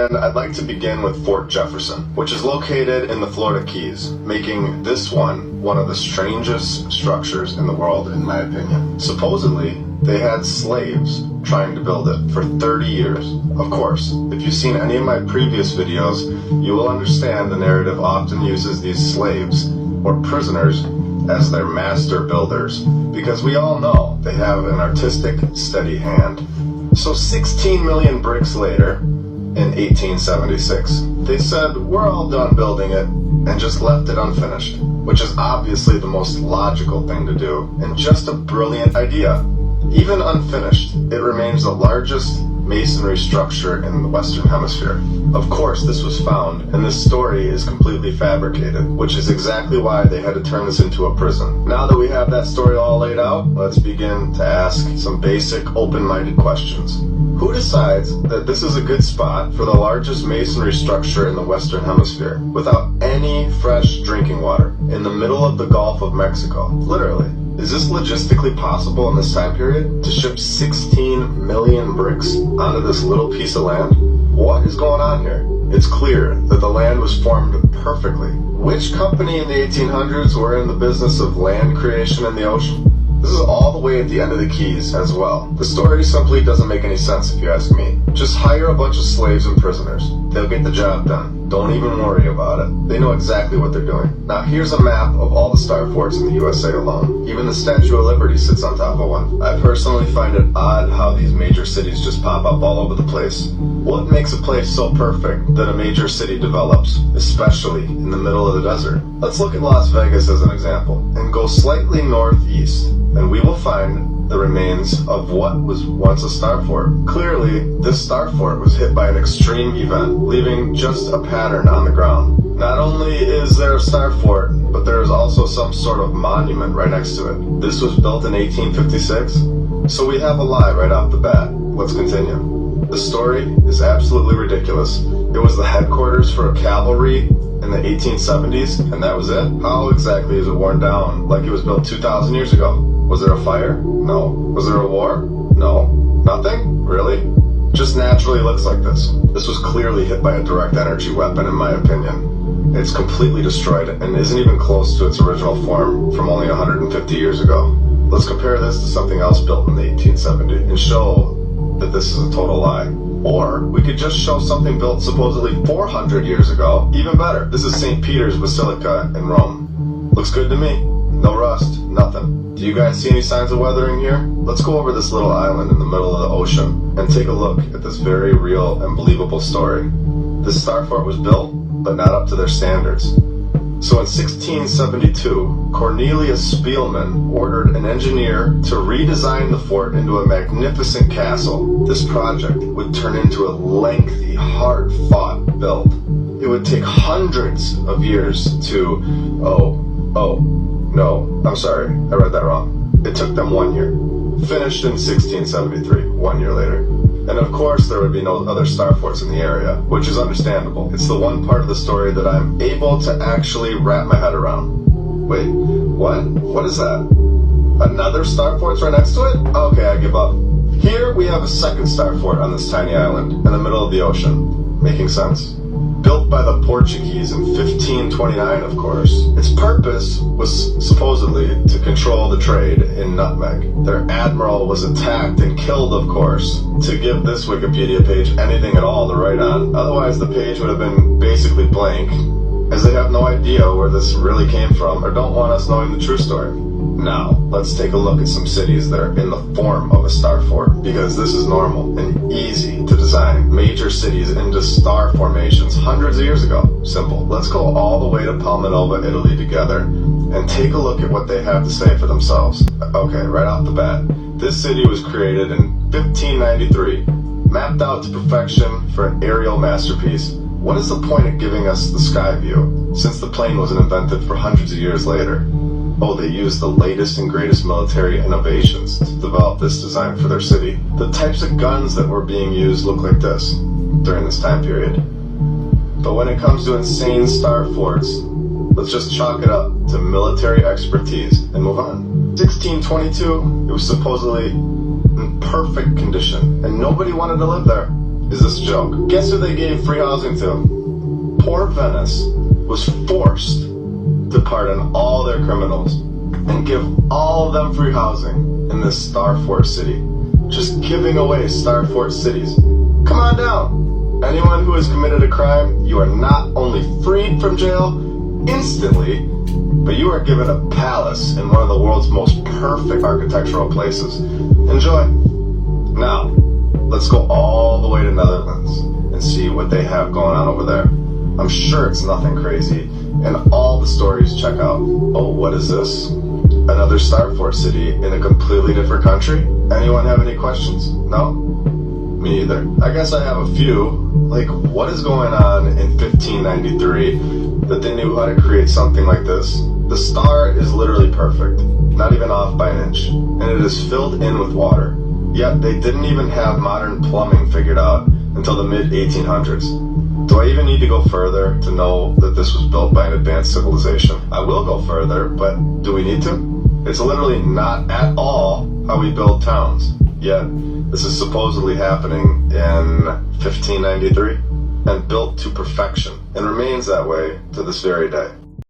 And I'd like to begin with Fort Jefferson, which is located in the Florida Keys, making this one of the strangest structures in the world, in my opinion. Supposedly, they had slaves trying to build it for 30 years. Of course, if you've seen any of my previous videos, you will understand the narrative often uses these slaves or prisoners as their master builders, because we all know they have an artistic, steady hand. So 16 million bricks later, in 1876, they said, we're all done building it, and just left it unfinished, which is obviously the most logical thing to do, and just a brilliant idea. Even unfinished, it remains the largest masonry structure in the Western Hemisphere. Of course, this was found, and this story is completely fabricated, which is exactly why they had to turn this into a prison. Now that we have that story all laid out, let's begin to ask some basic, open-minded questions. Who decides that this is a good spot for the largest masonry structure in the Western Hemisphere, without any fresh drinking water, in the middle of the Gulf of Mexico? Literally. Is this logistically possible in this time period, to ship 16 million bricks onto this little piece of land? What is going on here? It's clear that the land was formed perfectly. Which company in the 1800s were in the business of land creation in the ocean? This is all the way at the end of the Keys as well. The story simply doesn't make any sense if you ask me. Just hire a bunch of slaves and prisoners. They'll get the job done. Don't even worry about it. They know exactly what they're doing. Now here's a map of all the star forts in the USA alone. Even the Statue of Liberty sits on top of one. I personally find it odd how these major cities just pop up all over the place. What makes a place so perfect that a major city develops, especially in the middle of the desert? Let's look at Las Vegas as an example, and go slightly northeast, and we will find the remains of what was once a star fort. Clearly, this star fort was hit by an extreme event, leaving just a pattern on the ground. Not only is there a star fort, but there is also some sort of monument right next to it. This was built in 1856, so we have a lie right off the bat. Let's continue. The story is absolutely ridiculous. It was the headquarters for a cavalry in the 1870s, and that was it? How exactly is it worn down like it was built 2,000 years ago? Was there a fire? No. Was there a war? No. Nothing? Really? Just naturally looks like this. This was clearly hit by a direct energy weapon, in my opinion. It's completely destroyed and isn't even close to its original form from only 150 years ago. Let's compare this to something else built in the 1870s and show that this is a total lie. Or we could just show something built supposedly 400 years ago. Even better. This is St. Peter's Basilica in Rome. Looks good to me. No rust, nothing. Do you guys see any signs of weathering here? Let's go over this little island in the middle of the ocean and take a look at this very real and believable story. This star fort was built, but not up to their standards. So in 1672, Cornelius Spielmann ordered an engineer to redesign the fort into a magnificent castle. This project would turn into a lengthy, hard-fought build. It would take hundreds of years to... No, I'm sorry, I read that wrong. It took them 1 year. Finished in 1673, 1 year later. And of course there would be no other star forts in the area, which is understandable. It's the one part of the story that I'm able to actually wrap my head around. Wait, what? What is that? Another star fort's right next to it? Okay, I give up. Here we have a second star fort on this tiny island in the middle of the ocean. Making sense? Built by the Portuguese in 1529, of course. Its purpose was supposedly to control the trade in nutmeg. Their admiral was attacked and killed, of course, to give this Wikipedia page anything at all to write on. Otherwise, the page would have been basically blank, as they have no idea where this really came from or don't want us knowing the true story. Now, let's take a look at some cities that are in the form of a star fort, because this is normal and easy to design major cities into star formations hundreds of years ago. Simple. Let's go all the way to Palmanova, Italy together and take a look at what they have to say for themselves. Okay, right off the bat, this city was created in 1593, mapped out to perfection for an aerial masterpiece. What is the point of giving us the sky view, since the plane wasn't invented for hundreds of years later? Oh, they used the latest and greatest military innovations to develop this design for their city. The types of guns that were being used look like this during this time period. But when it comes to insane star forts, let's just chalk it up to military expertise and move on. 1622, it was supposedly in perfect condition, and nobody wanted to live there. is this joke. Guess who they gave free housing to? Poor Venice was forced to pardon all their criminals and give all of them free housing in this Starfort city. Just giving away Starfort cities. Come on down. Anyone who has committed a crime, you are not only freed from jail instantly, but you are given a palace in one of the world's most perfect architectural places. Enjoy. Now, let's go all the way to Netherlands and see what they have going on over there. I'm sure it's nothing crazy, and all the stories check out. Oh, what is this? Another Starfort city in a completely different country? Anyone have any questions? No? Me either. I guess I have a few. Like, what is going on in 1593 that they knew how to create something like this? The star is literally perfect, not even off by an inch, and it is filled in with water. Yet they didn't even have modern plumbing figured out until the mid-1800s. Do I even need to go further to know that this was built by an advanced civilization? I will go further, but do we need to? It's literally not at all how we build towns. Yet, this is supposedly happening in 1593 and built to perfection and remains that way to this very day.